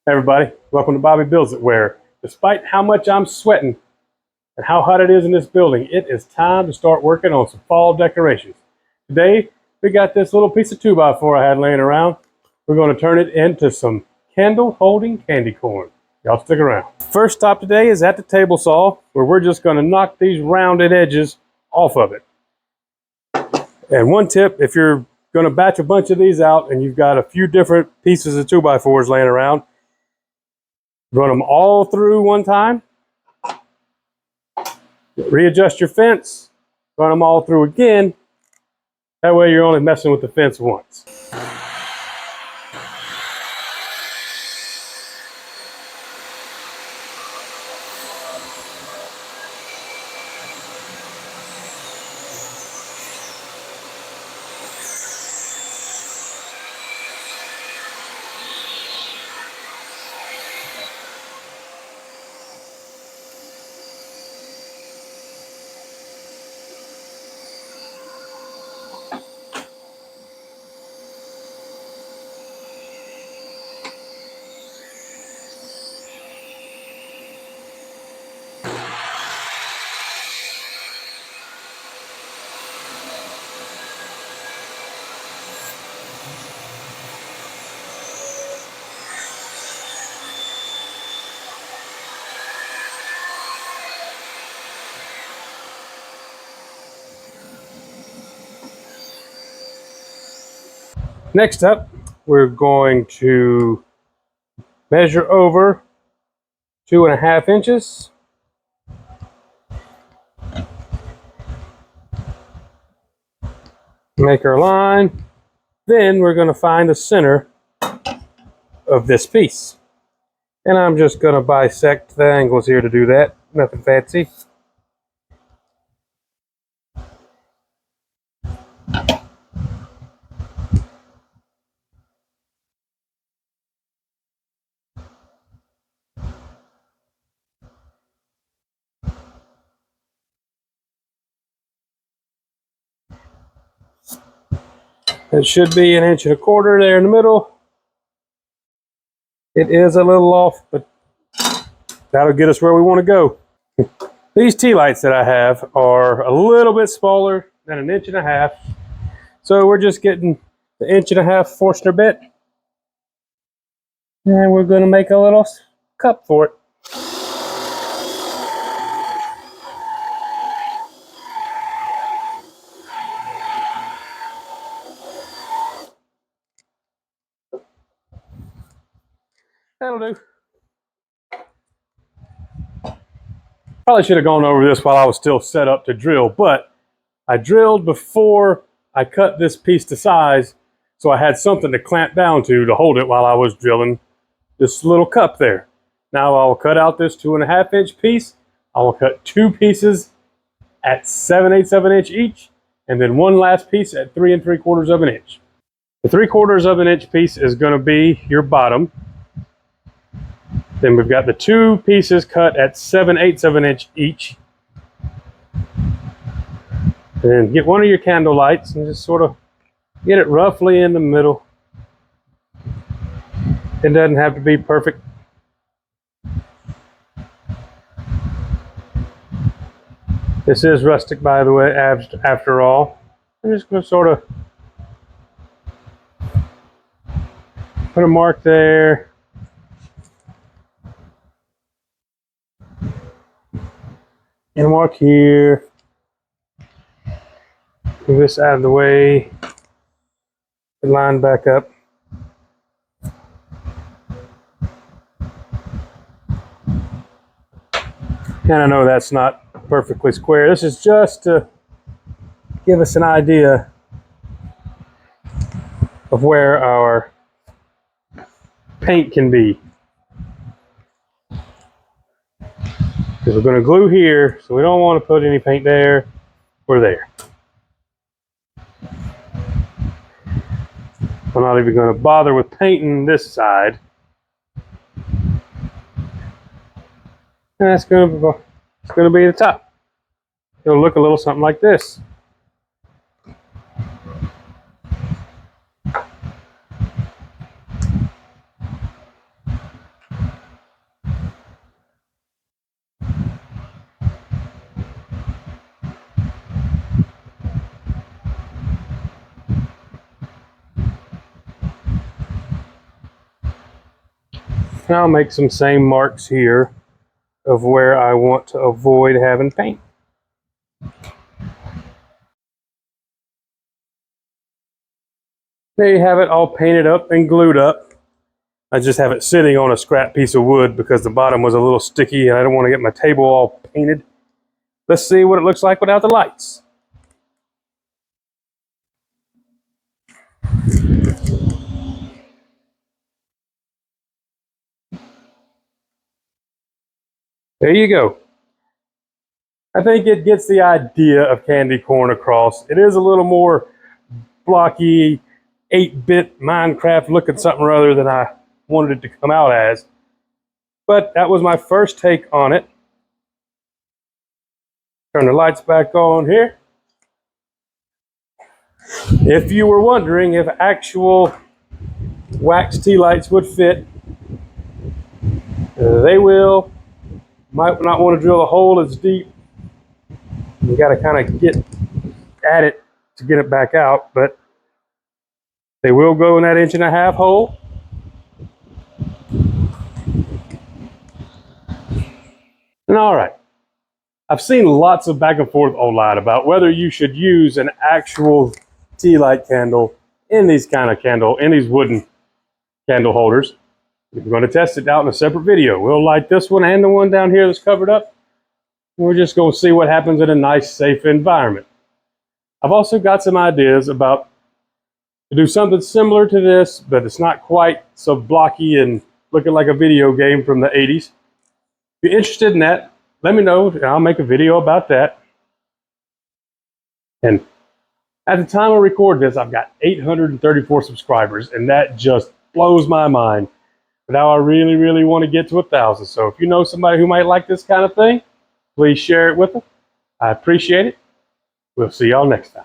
Everybody, welcome to Bobby Builds It, where despite how much I'm sweating and how hot it is in this building, it is time to start working on some fall decorations. Today, we got this little piece of 2x4 I had laying around. We're going to turn it into some candle holding candy corn. Y'all stick around. First stop today is at the table saw, where we're just going to knock these rounded edges off of it. And one tip, if you're going to batch a bunch of these out and you've got a few different pieces of 2x4s laying around, run them all through one time, readjust your fence, run them all through again. That way you're only messing with the fence once. Next up, we're going to measure over 2.5 inches. Make our line. Then we're going to find the center of this piece. And I'm just going to bisect the angles here to do that. Nothing fancy. It should be 1.25 inches there in the middle. It is a little off, but that'll get us where we want to go. These tea lights that I have are a little bit smaller than 1.5 inches. So we're just getting the 1.5 inch Forstner bit. And we're going to make a little cup for it. That'll do. Probably should have gone over this while I was still set up to drill, but I drilled before I cut this piece to size, so I had something to clamp down to hold it while I was drilling this little cup there. Now I'll cut out this 2.5 inch piece. I will cut 2 pieces at 7/8 of an inch each, and then one last piece at 3 3/4 of an inch. The 3/4 of an inch piece is going to be your bottom. Then we've got the 2 pieces cut at 7/8 of an inch each. And get one of your candle lights and just sort of get it roughly in the middle. It doesn't have to be perfect. This is rustic, by the way, after all. I'm just going to sort of put a mark there. And a mark here. Move this out of the way. Line back up. And I know that's not perfectly square. This is just to give us an idea of where our paint can be. Because we're going to glue here, so we don't want to put any paint there or there. I'm not even going to bother with painting this side. And that's going to be the top. It'll look a little something like this. And I'll make some same marks here of where I want to avoid having paint. There you have it, all painted up and glued up. I just have it sitting on a scrap piece of wood because the bottom was a little sticky and I don't want to get my table all painted. Let's see what it looks like without the lights. There you go. I think it gets the idea of candy corn across. It is a little more blocky, 8-bit Minecraft looking something or other than I wanted it to come out as. But that was my first take on it. Turn the lights back on here. If you were wondering if actual wax tea lights would fit, they will. Might not want to drill a hole as deep. You got to kind of get at it to get it back out, but they will go in that 1.5-inch hole. And all right, I've seen lots of back and forth online about whether you should use an actual tea light candle in these wooden candle holders. We're going to test it out in a separate video. We'll light this one and the one down here that's covered up. We're just going to see what happens in a nice, safe environment. I've also got some ideas about to do something similar to this, but it's not quite so blocky and looking like a video game from the 80s. If you're interested in that, let me know and I'll make a video about that. And at the time I record this, I've got 834 subscribers, and that just blows my mind. But now I really, really want to get to 1,000. So if you know somebody who might like this kind of thing, please share it with them. I appreciate it. We'll see y'all next time.